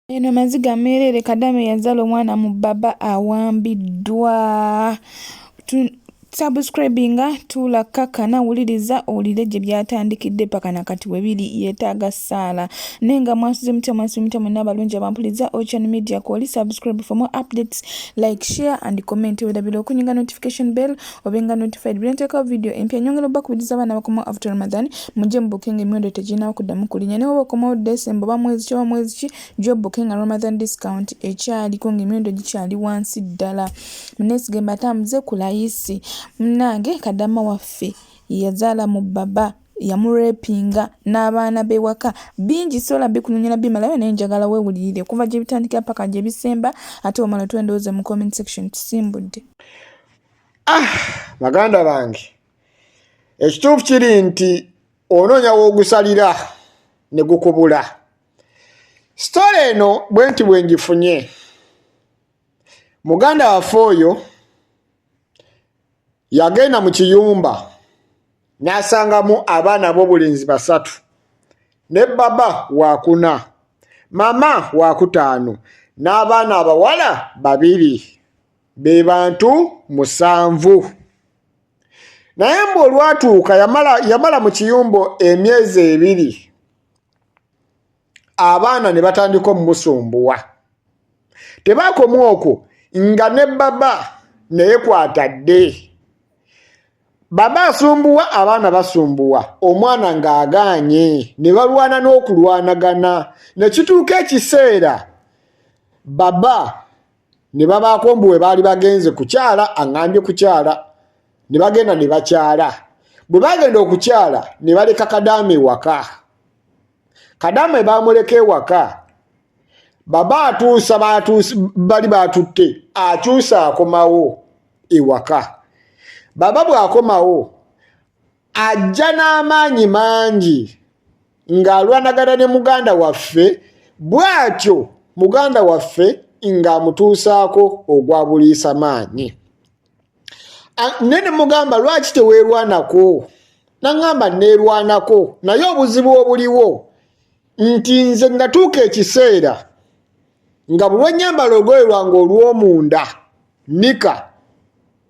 Eno maziga mmerere Kadamme yazaala omwana mu baba awambiddwa. Subscribinga tuula kakkana wuliriza owulire gye byatandikidde paka nakati we biri yeetaaga ssaala. Nenga mwasuze mutya mwenna abalungi abampuliza Ocean Media Kwoli subscribe for more updates, like, share and comment. Wedabira okunyiga notification bell obenga notified byenteekawo video empya nyongera bakubiriza abaana bakomawo after Ramadan mujje mu booking emiwendo tegirina kuddamu kulinya ne bakomawo December ba mwezi ki mwezi ki jo booking Ramadan discount ekyaliko ng'emiwendo gikyali wansi ddala. Muneesige mbatambuze ku layisi Mnange Kadamme waffe yazaala mu baba yamurepinga n'abaana bewaka bingi sola bikunyira bimalayo naye njagala weewulirire kuva gye bitandikira paka gye bisemba ate omala twendowooza mu comment section tusimbudde. Baganda bange ekituufu kiri nti onoonya w'ogusalira ne gukubula. Sitole eno bwenti bwe ngifunye. Muganda waffe oyo yagenda mu kiyumba n'asangamu abaana b'obulenzi 3 ne baba wakuna mama wakutaano n'abaana abawala 2 be bantu 7. Naye mbu olwatuuka yamala mu kiyumba emyezi 2 abaana ne batandika omumusumbuwa. Tebaakomu okwo nga ne baba naye kwatadde. Baba asumbuwa abaana basumbuwa omwana ng'agaanye ne balwana n'okulwanagana ne kituuka ekiseera baba ne babaako mbu we baali bagenze kukyala aŋŋambye kukyala ne bagenda ne bakyala. Bwe bagenda okukyala ne baleka Kadamme ewaka. Kadamme baamuleka ewaka baba atuusa bali batutte akyusa akomawo ewaka. Baba bw'akomawo ajja n'amaanyi mangi ng'alwanagana ne muganda waffe bw'atyo muganda waffe ng'amutuusaako ogwa buliisa maanyi. Ne mugamba lwaki teweerwanako? Naŋŋamba neerwanako naye obuzibu obuliwo nti nze natuuka ekiseera nga bwe nyambala olugoye lwange olw'omunda nika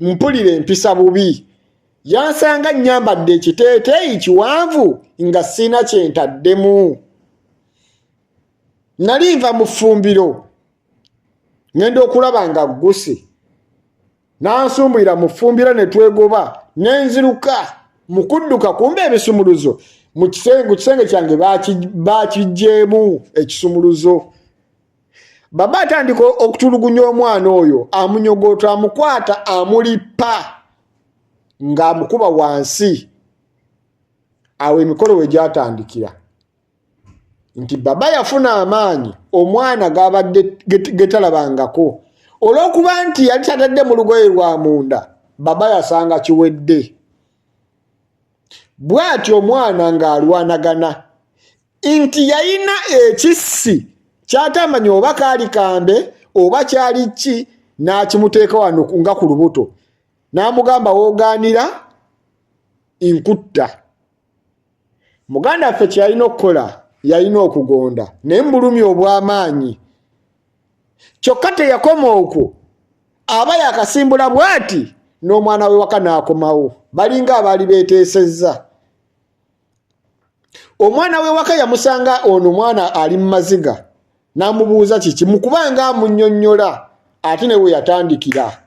mpulira empisa bubi. Yansanga nyambadde ekiteeteeyi kiwanvu nga sina kyentaddemu. Nali nva mu ffumbiro ngenda okulaba nga gguse. N'ansumbulira mu ffumbiro ne twegoba n'enziruka mu kudduka kumbe ebisumuluzo mu kisenge kyange bakiggyeemu ekisumuluzo. Baba atandika okutulugunya omwana oyo amunyogoota amukwata amulippa ng'amukuba wansi. Awo emikolo we gyatandikira nti baba yafuna amaanyi omwana g'abadde getalabangako olw'okuba nti yali tatadde mu lugoye lwa munda baba yasanga kiwedde. Bw'atyo omwana ng'alwanagana nti yalina ekissi kyatamanya oba kaali kambe oba kyali ki n'akimuteeka wano nga ku lubuto n'amugamba woogaanira nkutta. Muganda waffe kyalina okukola yalina okugonda naye mbulumi obw'amaanyi. Kyokka teyakoma okwo aba yakasimbula bw'ati n'omwana we waka n'akomawo balinga abaali beeteesezza. Omwana we waka yamusanga ono mwana ali mu maziga n'amubuuza kiki mukubanga amunnyonnyola ate ne we yatandikira.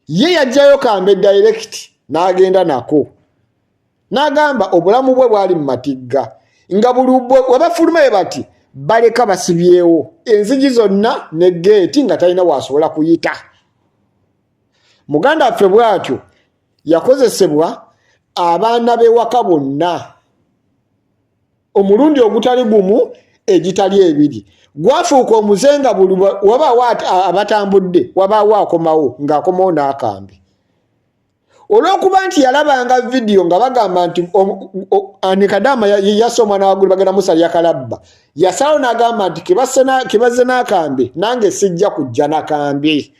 Ye yajjayo kambe direct n'agenda nako n'agamba obulamu bwe bwali mu matigga nga buli wabafulumayo bati baleka basibyewo enzigi zonna ne geeti nga talina waasobola kuyita. Muganda waffe bw'atyo yakozesebwa abaana b'ewaka bonna omulundi ogutali gumu egitali ebiri. Gwafuuka omuzenga buli wabaawo abatambudde wabaawo akomawo ng'akomawo n'akambe. Olw'okuba nti yalabanga vidiyo nga bagamba nti ani Kadamme yasse omwana waggulu bagenda musalya kalabba yasalawo n'agamba nti kibazze n'akambe nange sijja kujja nakambe.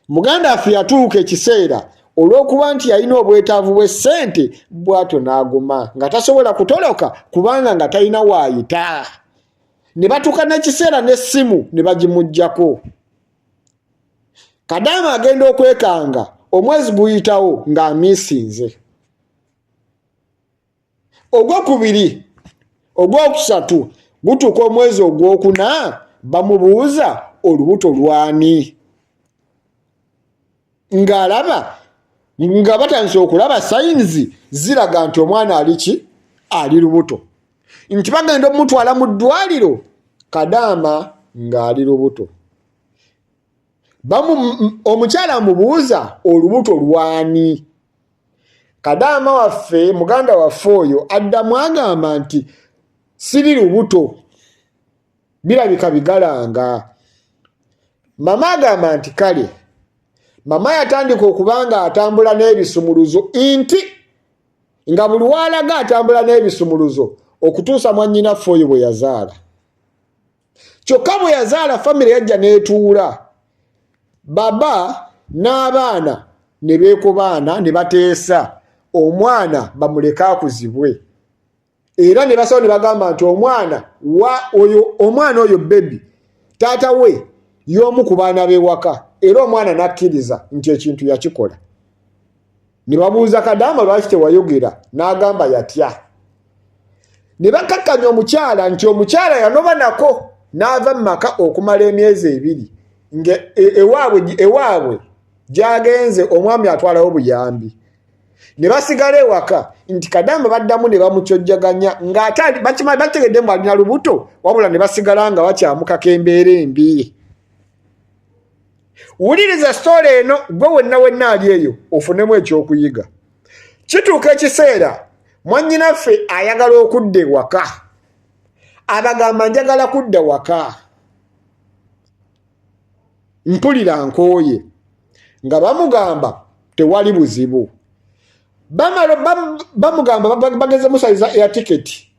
Muganda waffe yatuuka ekiseera olw'okuba nti yalina obwetaavu bw'essente bw'atyo n'aguma nga tasobola kutoloka kubanga nga talina waayita. ne batukana kiseera n'essimu ne bagimuggyako. Kadaama agenda okwekanga omwezi guyitawo ng'amiisinze. Ogwokubiri ogwokusatu gutuuka omwezi ogwokuna bamubuuza olubuto lwani ng'alaba nga batandise okulaba sayinizi ziraga nti omwana ali lubuto, nti bagenda omutwala mu ddwaliro Kadaama ng'ali lubuto. Omukyala amubuuza olubuto lwani. Kadaama waffe muganda waffe oyo addamu agamba nti siri lubuto, birabika bigalanga. Mama agamba nti kale. Mama yatandika okubanga atambula n'ebisumuluzo nti nga buli walaga atambula n'ebisumuluzo okutuusa mwannyinaffe oyo bwe yazaala. Kyokka bwe yazaala famire yajja n'etuula, baba n'abaana ne beekobaana ne bateesa omwana bamuleke akuzibwe, era ne basawo ne bagamba nti omwana oyo bebi taata we y'omu ku baana b'ewaka, era omwana n'akkiriza nti ekintu yakikola. Ne babuuza Kadaama lwaki tewayogera, n'agamba yatya. Ne bakakkanya omukyala nti omukyala yanoba nako n'ava mu maka okumala emyezi 2 ewaabwe gy'agenze omwami atwalawo buyambi. Ne basigala ewaka nti Kadaama baddamu ne bamukyojjaganya ng'ate bategedde mbu alina lubuto, wabula ne basigala nga bakyamukako embeera embi. Wuliriza story eno gwe wenna ali eyo ofunemu ekyokuyiga. Kituuka ekiseera mwannyinaffe ayagala okudda ewaka, abagamba njagala kudda waka, mpulira nkooye, nga bamugamba tewali buzibu. Bamugamba bageze musayiza ya tiketi,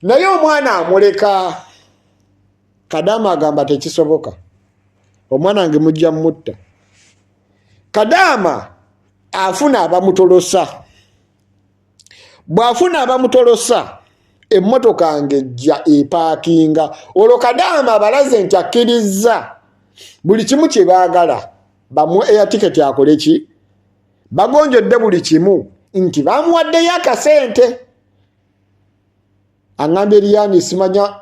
naye omwana amuleka. Kadaama agamba tekisoboka, omwana nge mujja mutta. Kadaama afuna abamutolosa. Bw'afuna abamutolosa, emmotoka ng'ejja epaakinga. Olwo Kadaama abalaze nti akkiriza buli kimu kye baagala bamu air ticket akole ki, bagonjodde buli kimu, nti bamuwaddeyo akasente. Aŋŋamba Eriyani simanya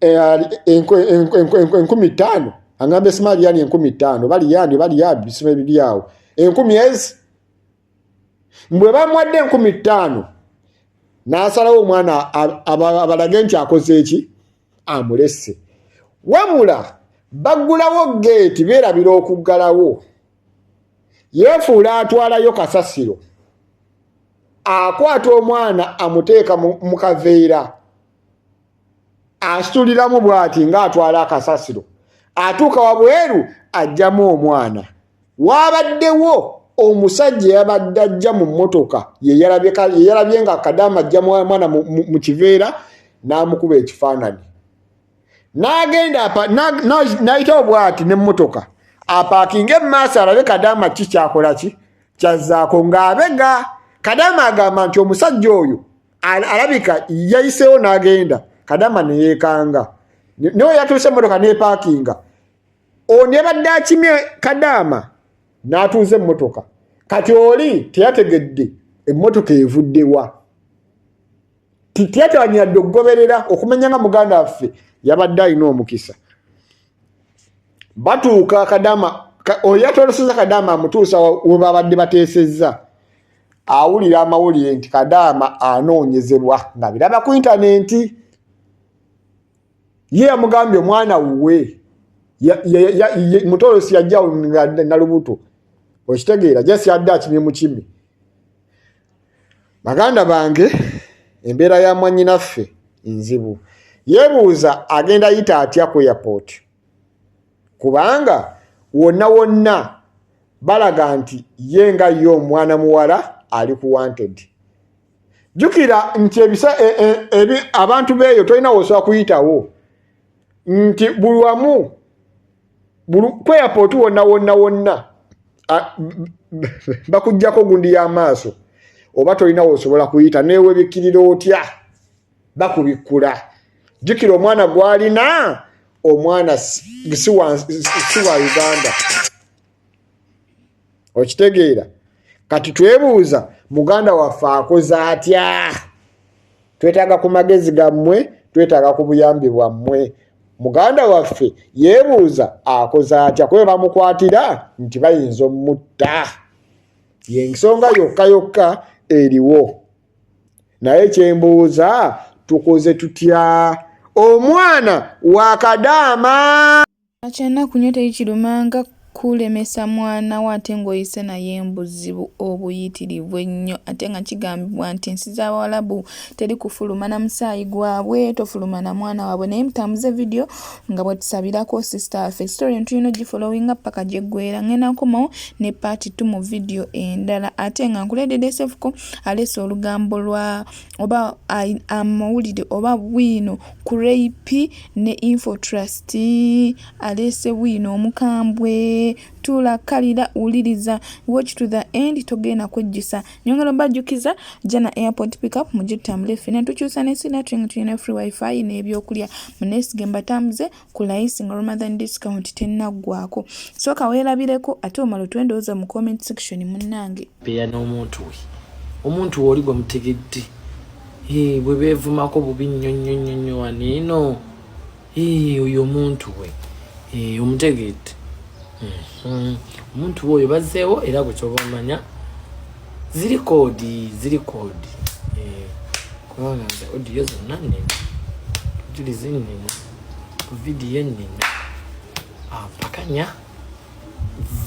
50,000, aŋŋamba esima Eriyani 50,000, bali yabi bisima ebiri awo 10,000. Mbwe bamuwadde 50,000 n'asalawo omwana abalage nti akoze eki, amulesse. Wabula baggulawo geeti beerabira okuggalawo, yeefuula atwalayo kasasiro, akwata omwana amuteeka mu kaveera, asituliramu bw'ati ng'atwala akasasiro, atuuka wabweru ajjamu omwana. Waabaddewo omusajja yabadde ajja mu mmotoka, ye yalabye nga Kadaama ajjamu omwana mu kiveera, n'amukuba ekifaananyi. N'agenda n'ayitawo bw'ati n'emmotoka, apaakinga emmaaso alabe Kadaama kikyakola ki, kyazzaako ng'abega. Kadaama agamba nti omusajja oyo alabika yayiseewo n'agenda. Kadaama ne yeekanga, naye yatuuse emmotoka n'epaakinga. Ono yabadde akimye Kadaama n'atuuza emmotoka, kati oli teyategedde emmotoka evuddewa, tiyatawanyadde okugoberera okumenya nga muganda waffe yabadde alina omukisa. Batuuka Kadaama oyo yatoloseza Kadaama amutuusa we babadde bateesezza. Awulira amawulire nti Kadaama anoonyezebwa nga biraba ku intaneti. Ye yamugambye omwana wuwe mutolosi yajjawo na lubuto, okitegeera jasi yadde akimye mu kimi. Baganda bange, embeera ya mwannyinaffe nzibu. Yeebuuza agenda yita atya ku airport, kubanga wonna balaga nti ye nga ye omwana muwala ali ku wanted. Jukira nti abantu beeyo tolina wosobola kuyitawo, nti buli wamu ku airport wonna bakuggyako gundi y'amaaso, oba tolina wosobola kuyita neewebikkirira otya. bakubikula jukira omwana gwalina omwana siwa Uganda okitegeera kati twebuuza muganda waffe akoze atya twetaaga ku magezi gammwe twetaaga ku buyambi bwammwe muganda waffe yeebuuza akoze atya kwe bamukwatira nti bayinza omutta yensonga yokka eriwo naye kyembuuza tukoze tutya omwana wakadaama akyennaku nnyo tekirumanga kulemesa mwana we ate ng'oyise naye embuzibu obuyitirivu ennyo ate nga kigambibwa nti ensi z'Abawalabu teri kufuluma na musaayi gwabwe tofuluma na mwana waabwe naye mutambuze video nga bwe tusabirako sister waffe story ntulina ogifollowinga paka gyeggwera ngenda nkomawo ne part 2 mu video endala ate nga nkuleededde Sefuko aleese olugambo lwa oba amawulire oba bwino ku rape ne Infotrust aleese bwino omukambwe tula kalira uliriza watch to the end togenda kwejjusa nyongero mbajjukiza jana airport pickup mujitambule fina tukyusa nesina tuyina free wifi n'ebyokulya munesige mbatambuze ku licensing Ramadan discount tennaggwako soka weerabireko ate omalo twendoza mu comment section munnange peya n'omuntu we omuntu oli gwe mutegedde bwe beevumako bubi nnyonnyonnyo waniino oyo omuntu we omutegedde omuntu oyo bazzeewo era bwe kyoba omanya ziri koodi kubanga nze odiyo zonna nnene julizi nnene vidiyo nnene mpakanya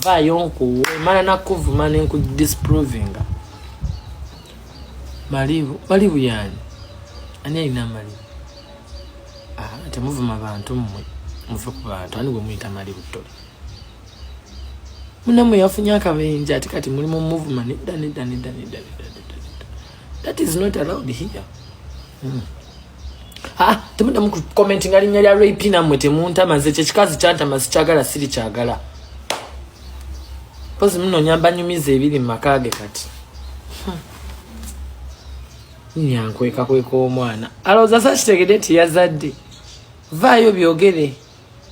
vaayo nkuwe mala nakuvuma nenkudisprovinga malibu yani ani alina malibu temuvuma bantu mmwe muve ku bantu ani gwe muyita malibu toli munamu yafunye akabenje ati kati mulimu muvuma nedda that is not allowed here temuda mu commenting alinya lya rape namwe temuntamaze kyekikazi kyantama sikyagala siri kyagala pozi muno nyamba nyumize ebiri mu makage kati nyankweka omwana alowooza sakitegedde nti yazadde vaayo byogere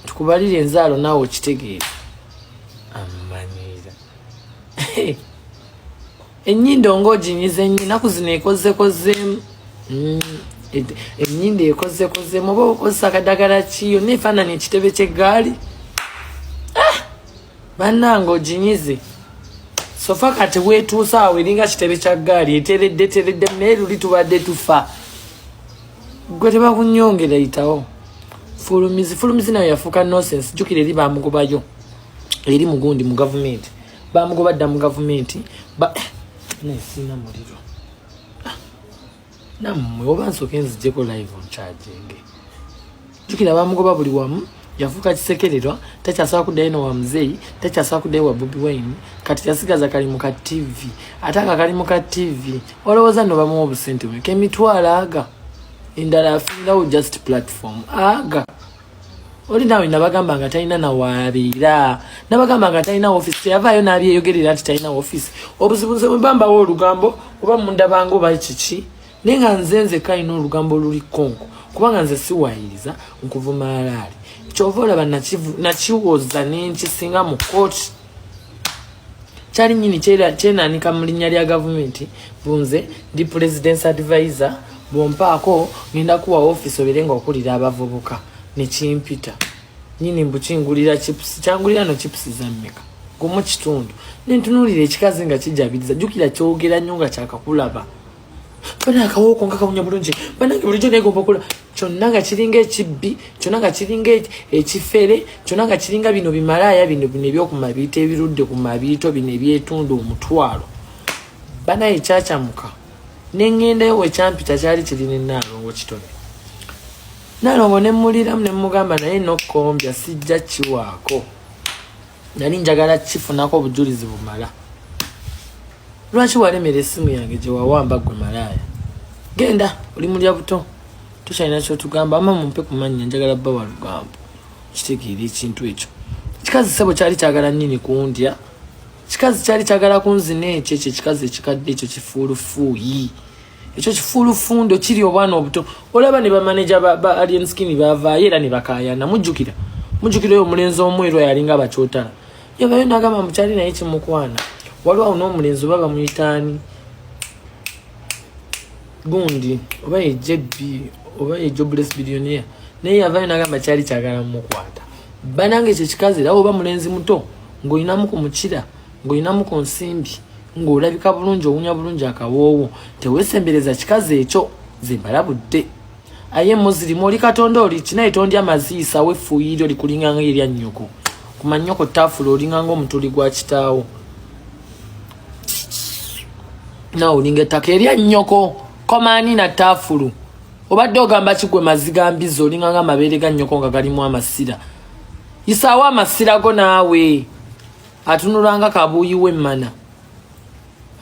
tukubalire enzaalo naawe okitegeere amanyiira ennyindo ng'oginyiza ennaku zino ekozekozeemu ennyindo ekozekozeemu oba okozesa akadagala kiyo neefaanani ekitebe ky'eggaali bannange oginyize sofa kati weetuusa awo eringa kitebe kya ggaali eteredde naye luli tubadde tufa gwe tebakunyongera yitawo fulumizi nayo yafuuka nonsense jjukira eri bamugobayo eri mugundi mu gavumenti bamugoba dda mu gavumenti nesina muliro nammwe oba nsooke nzijjeko live onkyajenge jjukira bamugoba buli wamu yafuuka kisekererwa takyasobola kuddayo nowa muzeeyi takyasobola kuddayo wa Bobi Wine kati yasigaza kalimu ka TV ate nga kalimu ka TV olowooza no bamuwa obusente bwe kemitwalo aga endala afiirawo just platform aga oli nawe nabagamba nga talina nawabeera nabagamba nga talina office yavaayo n'abyeyogerera nti talina office obuzibu nze bwebambawo olugambo oba mundabanga oba kiki naye nga nze kalina olugambo luli konko kubanga nze siwayiriza nkuvuma alaali kyova olaba nakiwoza nenkisinga mu kooti kyali nyini kyenanika mu linnya lya gavumenti bunze ndi president's advisor bwompaako ngenda kuwa office obere nga okulira abavubuka nekimpita nyini mbukingulira chips kyangulira no chips zammeka gumu kitundu nentunulira ekikazi nga kijabiriza jukira kyogera nnyo nga kyakakulaba bana akawoko nga kawunya bulungi banange bulijjo negomba okula kyonna nga kiringa ekibbi kyonna nga kiringa ekifere kyonna nga kiringa bino bimalaaya bino ebyokumabiito ebirudde ku mabiito bino ebyetunda omutwalo bana ekyakyamuka nengendayo wekyampita kyali kirina enaalongo kitone naalongo nemuliramu nemugamba naye nokkombya sijja kiwaako nali njagala kifunako obujulizi bumala lwaki walemera essimu yange gyewawamba gwe malaaya genda oli mulya buto tukyalina kyotugamba ama mumpe ku mannya njagala bba wa lugambo kitegeera ekintu ekyo kikazi sebo kyali kyagala nnyini kundya kikazi kyali kyagala kunzina ekyo ekikazi ekikadde ekyo kifuulufuuyi ekyo kifulufundo kiri obwana obuto olaba ne bamanager ba Alien Skin bavaayo era ne bakayana mujjukira oyo omulenzi omweru yalinga bakyotala yabayo n'agamba mukyali naye kimukwana waliwo awo n'omulenzi oba bamuyitaani gundi oba ye JB oba ye Jobless Billionaire naye yavayo n'agamba kyali kyagala mukwata banange ekyo kikazi era oba mulenzi muto ng'olinamu ku mukira ng'olinamu ku nsimbi ng'olabika bulungi owunya bulungi akawoowo teweesembereza kikazi ekyo zimbalabudde aye muzirimu oli katonda oli kinaye tondi amaziisa wefuuyire oli kulinganga erya nnyoko kuma nnyoko tafula olinganga omutuli gwa kitaawo naawe olinga ettaka erya nnyoko komaani na tafulu obadde ogamba kigwe maziga mbizi olinganga amabeere ga nnyoko nga galimu amasira yisaawo amasira go naawe atunulanga kabuuyi w'emmana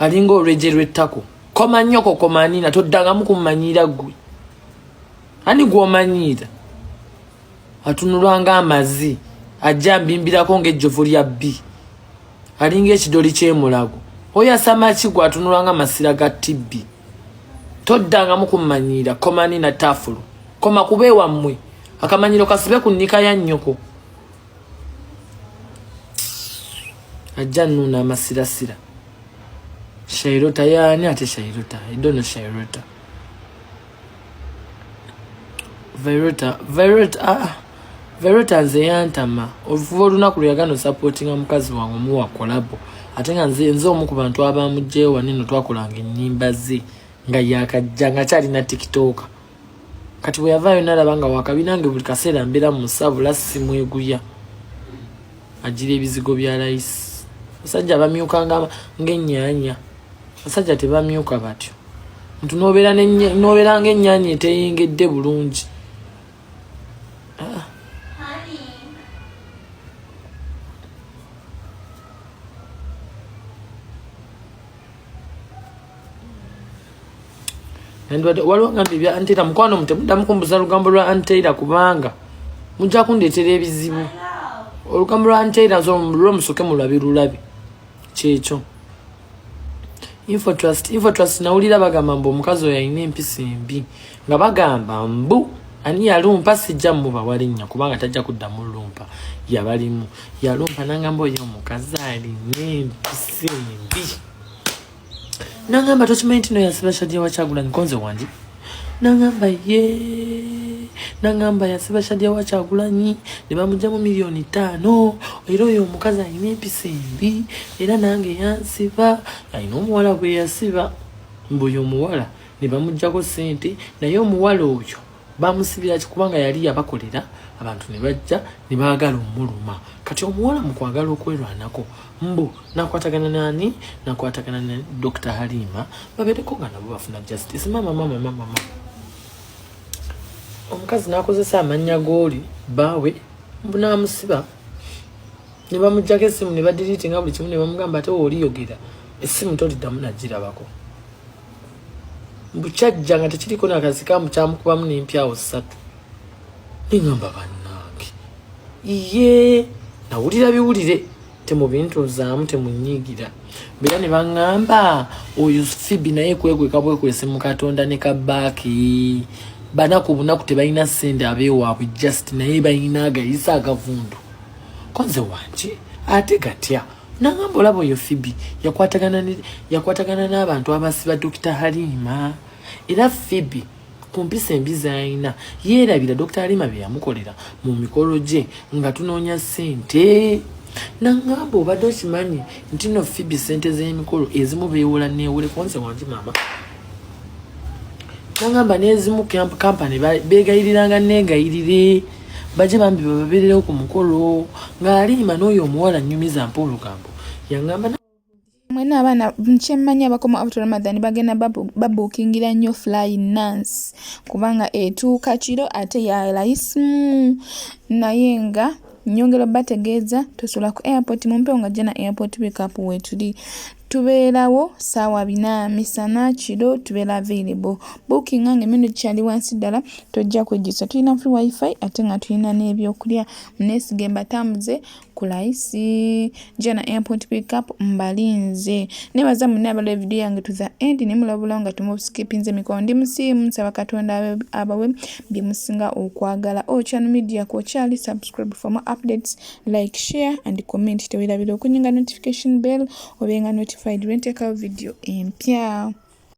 alinga olweje lw'ettako koma nnyoko komaanina toddangamu kummanyiira ggwe ani gw'omanyiira atunulanga amazi ajja mbimbirako ng'ejjovu lya bbi alinga ekidoli ky'emulago oyo asamaki gwe atunulanga amasira ga tibbi toddangamu kummanyiira komaanina tafulu koma kube wammwe akamanyiro kasibe ku nnika ya nnyoko ajja nnuuna amasirasira Shairota yaani ate Shairota I don't know Shairota Verota nze yantama oluvuba olunaku lweyagano supportinga mukazi wange omuwa kolabo ate nga nze omu ku bantu abamugjeyo wanino twakolanga ennyimba ze nga yakajja nga kyalina tikitoka kati bwe yavaayo nalaba nga wakabi nange buli kaseera mbeera mu nsabula simweguya agira ebizigo bya layisi basajja bamyukanga ng'ennyaanya basajja tebamyuka batyo muntu n'obeera ng'ennyaanya eteyengedde bulungi waliwo ngambi bya Anteira mukwano mutemuddamu kumbuza lugambo lwa Anteira kubanga mujja kundeetera ebizibu olugambo lwa Anteira lwomusoke mulabirulabi kyekyo Infotrust nawulira bagamba mbu omukazi oyo alina empisa embi nga bagamba mbu ani yalumpa sijja mubawala ennya kubanga tajja kuddamu lumpa yabalimu yalumpa nangamba oyo omukazi alina empisa embi nangamba tokimanyi nti no yasiba Shadia Wakyagula nkonze wangi nangamba yasiba Shadia Wakyagulanyi ne bamugyamu $5,000,000 era oyo omukazi alina empisa embi era nange yansiba alina omuwala bwe yasiba mbu oyo omuwala ne bamuggyako ssente naye omuwala oyo bamusibira kikubanga yali yabakolera abantu ne bajja ne baagala omuluma kati omuwala mu kwagala okwerwanako mbu nakwatagana nani nakwatagana ne Dr. Halima babeereko nga nabo bafuna justice mama omukazi nakozesa amannya gooli baawe mbu namusiba ne bamuggyako essimu ne badiriitinga buli kimu ne bamugamba ate oliyogera essimu toliddamu nagirabako mbu kyajja nga tekiriko nakasi kamu kyamukubamu n'empyawo 3 ningamba bannange iye nawulira biwulire temubintuzaamu temunyiigira beera ne baŋŋamba oyo Phoebe naye kwegweka bwekwese mu Katonda ne kabaaki banaku bunaku tebalina ssente abeewaabwe just naye balina agayisa agavundu konze wanje ate gatya nangamba olaba oyo Phoebe yakwatagana n'abantu abasiba Dr. Halima era Phoebe ku mpisa embi z'alina yeerabira Dr. Halima bye yamukolera mu mikolo gye nga tunoonya ssente nangamba obadde okimanyi nti no Phoebe ssente z'emikolo ezimu beewola neewole konse wanje mama nangamba n'ezimu kampani beegayiriranga neegayirire bajje bambi bababeererewo ku mukolo nga Halima n'oyo omuwala nnyumiza mpa olugambo yangamba mwena abaana nkyemmanyi abakoma After Ramadan bagenda babuukingira nnyo Flying Nance kubanga etuuka kiro ate ya layisi naye nga nyongera bategeeza tosula ku airport mumpe nga jana airport backup wetuli tubeerawo saawa 4 misana kiro tubeera available. Booking ng'emmere gikyali wansi ddala tojja kwejjusa. Tulina free wifi ate nga tulina n'ebyokulya. Muneesige mbatambuze ku layisi jana airport pickup mbalinze. Nebaza munne abalaba video yange to the end ne mulabula nga tumuskipinze emikono. Ndi musiimu nsaba Katonda abawe bye musinga okwagala. Channel Media Kwokyali, subscribe for more updates, like, share and comment. Tewelabira okunyinga notification bell obenga notified when take a video empya.